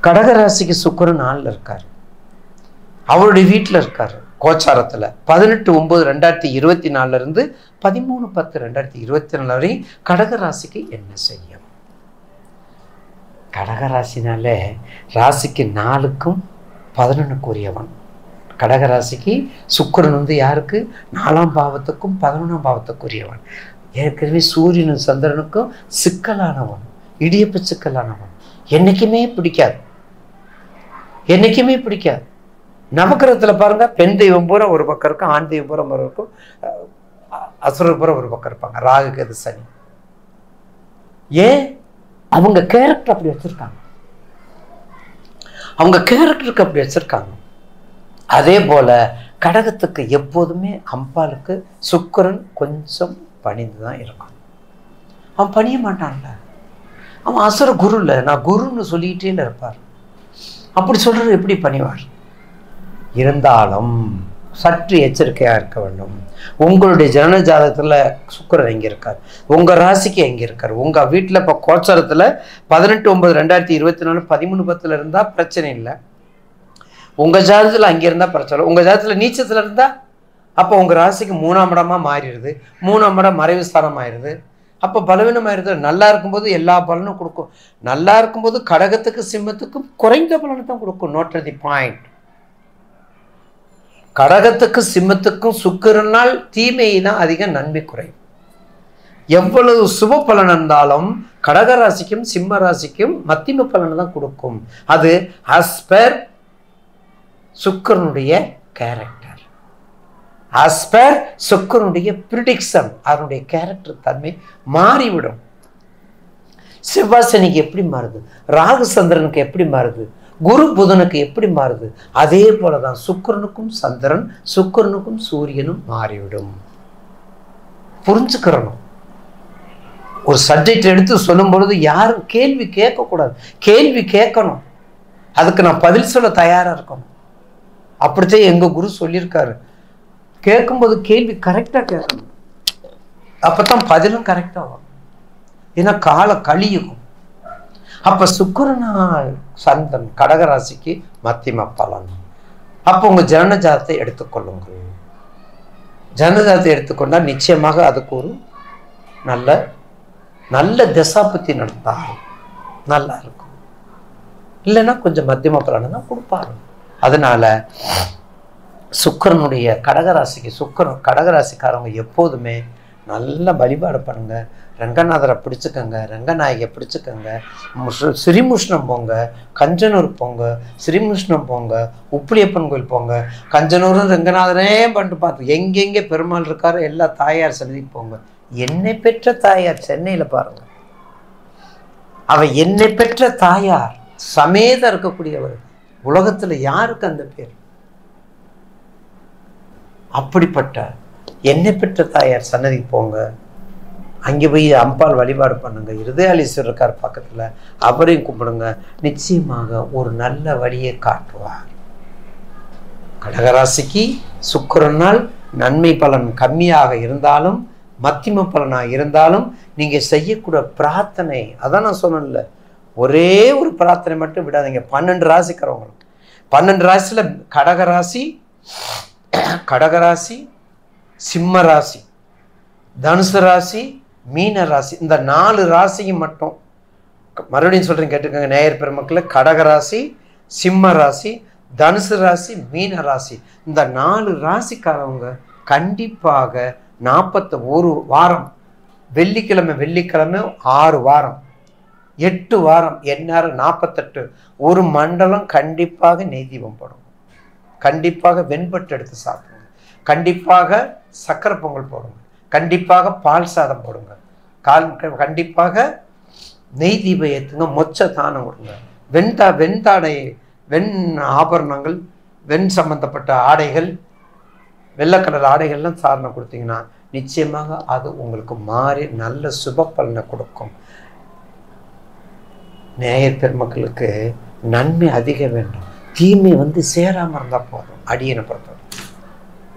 கடகராசிக்கு சுக்கிரன் 4ல் இருக்காரு, அவருடைய வீட்டில் இருக்காரு கோச்சாரத்தில். 18/9/2024 இருந்து 13/10/2024 வரை கடகராசிக்கு என்ன செய்யும்? கடகராசினாலே ராசிக்கு 4க்கும் 11க்கு உரியவன். கடகராசிக்கு சுக்கிரன் வந்து யாருக்கு? 4ஆம் பாவத்துக்கும் 11ஆம் பாவத்துக்கு உரியவன். ஏற்கனவே சூரியனும் சந்திரனுக்கும் சிக்கலானவன், இடியப்பு சிக்கலானவன். என்னைக்குமே பிடிக்காது, என்னைக்குமே பிடிக்காது. நவக்கிரகத்தில் பாருங்க, பெண் தெய்வம் பூரா ஒரு பக்கம் இருக்கும், ஆண் தெய்வம் பூரா ஒரு இருக்கும், அசுரர் பூரா ஒரு பக்கம் இருப்பாங்க. ராகு கேது சனி. ஏன்? அவங்க கேரக்டர் அப்படி வச்சிருக்காங்க, அவங்க கேரக்டருக்கு அப்படி வச்சிருக்காங்க. அதே போல கடகத்துக்கு எப்போதுமே அம்பாளுக்கு சுக்கிரன் கொஞ்சம் பணிந்து தான் இருக்கும். அவன் பணிய மாட்டான்ல, அவன் அசுர குரு இல்லை, நான் குருன்னு சொல்லிக்கிட்டே இருப்பார். அப்படி சொல்றது எப்படி பணிவார்? இருந்தாலும் சற்று எச்சரிக்கையாக இருக்க வேண்டும். உங்களுடைய ஜனன ஜாதகத்தில் சுக்கிரன் எங்கே இருக்கார், உங்கள் ராசிக்கு எங்கே இருக்கார்? உங்கள் வீட்டில் இப்போ கோச்சாரத்தில் 18/9/2024 13/10 இருந்தால் பிரச்சனை இல்லை. உங்கள் ஜாதகத்தில் அங்கே இருந்தால் பிரச்சனை. உங்கள் ஜாதகத்தில் நீச்சத்தில் இருந்தால் அப்போ உங்கள் ராசிக்கு 3ஆம் இடமா மாறிடுது, 3ஆம் இடம் மறைவு ஸ்தானம் ஆயிடுது. அப்போ பலவீனமாயிருது. நல்லா இருக்கும்போது எல்லா பலனும் கொடுக்கும். நல்லா இருக்கும்போது கடகத்துக்கு சிம்மத்துக்கும் குறைந்த பலனை தான் கொடுக்கும். Note the point. கடகத்துக்கு சிம்மத்துக்கும் சுக்கிரனால் தீமையினா அதிக, நன்மை குறையும். எவ்வளவு சுப பலன் இருந்தாலும் கடகராசிக்கும் சிம்ம ராசிக்கும் மத்திம பலனை தான் கொடுக்கும். அது as per சுக்கிரனுடைய கேரக்டர், as per சுக்கிரனுடைய ப்ரிடிக்ஷன். அதனுடைய கேரக்டர் தன்மை மாறிவிடும். செவ்வாய் சனிக்கு எப்படி மாறுது, ராகு சந்திரனுக்கு எப்படி மாறுது, குரு புதனுக்கு எப்படி மாறுது, அதே போலதான் சுக்கிரனுக்கும் சந்திரன், சுக்கிரனுக்கும் சூரியனும் மாறிவிடும். புரிஞ்சுக்கிறணும். ஒரு சப்ஜெக்ட் எடுத்து சொல்லும் பொழுது யாரும் கேள்வி கேட்கக்கூடாது, கேள்வி கேட்கணும். அதுக்கு நான் பதில் சொல்ல தயாரா இருக்கணும். அப்படித்தான் எங்க குரு சொல்லியிருக்காரு. கேட்கும்போது கேள்வி கரெக்டா கேட்கணும், அப்பதான் பதிலும் கரெக்டா வரும். ஏன்னா கால கலியுகம். அப்ப சுக்கிரனால் சந்திரன் கடகராசிக்கு மத்தியம பலன். அப்போ உங்க ஜனன ஜாதகத்தை எடுத்துக்கொள்ளுங்கள். ஜனன ஜாதகத்தை எடுத்துக்கொண்டா நிச்சயமாக அதுக்கு ஒரு நல்ல நல்ல தசாபத்தி நடத்தால் நல்லா இருக்கும். இல்லைன்னா கொஞ்சம் மத்தியம பலனை தான் கொடுப்பாரு. அதனால சுக்கிரனுடைய கடகராசிக்கு கடகராசிக்காரவங்க எப்போதுமே நல்ல வழிபாடு பண்ணுங்க. ரங்கநாதரை பிடிச்சுக்கங்க, ரங்கநாயகியை பிடிச்சுக்கங்க, ஸ்ரீமுஷ்ணம் போங்க, கஞ்சனூர் போங்க, ஸ்ரீமுஷ்ணம் போங்க, உப்பிலியப்பன் கோயில் போங்க. கஞ்சனூரும் ரங்கநாதனே பண்ணிட்டு பார்த்து எங்கெங்கே பெருமாள் இருக்காரோ எல்லா தாயார் சன்னதிக்கு போங்க. என்னை பெற்ற தாயார் சென்னையில் பாருங்க, அவ என்னை பெற்ற தாயார் சமேத இருக்கக்கூடியவர். உலகத்துல யாருக்கு அந்த பேர்? அப்படிப்பட்ட என்னை பெற்ற தாயார் சன்னதிக்கு போங்க. அங்கே போய் அம்பாள் வழிபாடு பண்ணுங்க. இருதயாலீஸ்வரர் இருக்கார் பக்கத்துல, அவரையும் கும்பிடுங்க. நிச்சயமாக ஒரு நல்ல வழியை காட்டுவார். கடகராசிக்கு சுக்கிரனால் நன்மை பலன் கம்மியாக இருந்தாலும் மத்தியம பலனாக இருந்தாலும் நீங்க செய்யக்கூடிய பிரார்த்தனை, அதான் நான் சொன்னேன்ல, ஒரே ஒரு பிரார்த்தனை மட்டும் விடாதீங்க. 12 ராசிக்கிறவங்களுக்கு 12 ராசியில கடகராசி, சிம்ம ராசி, தனுசு ராசி, மீன ராசி, இந்த 4 ராசியும் மட்டும் மறுபடியும் சொல்றேன் கேட்டுக்கோங்க நேயர் பெருமக்களை. கடகராசி, சிம்ம ராசி, தனுசு ராசி, மீன ராசி, இந்த 4 ராசிக்காரவங்க கண்டிப்பாக 41 வாரம், வெள்ளிக்கிழமை 6 வாரம், 8 வாரம், எந்நேரம் 48 ஒரு மண்டலம் கண்டிப்பாக நெய் தீபம் போடுங்க. கண்டிப்பாக வெண்பட்டு எடுத்து சாப்பிடுங்க. கண்டிப்பாக சக்கரை பொங்கல் போடுங்க. கண்டிப்பாக பால் சாதம் போடுங்க. கண்டிப்பாக நெய் தீபம் ஏற்றுங்க. மொச்ச தானம் கொடுங்க. வெண் ஆபரணங்கள், வெண் சம்பந்தப்பட்ட ஆடைகள், வெள்ளைக்கலர் ஆடைகள்லாம் சாரணம் கொடுத்தீங்கன்னா நிச்சயமாக அது உங்களுக்கு மாறி நல்ல சுப பலனை கொடுக்கும். நேயர் பெருமக்களுக்கு நன்மை அதிக வேண்டும், தீமை சேராம இருந்தா போதும். அடியனை பொறுத்தவரை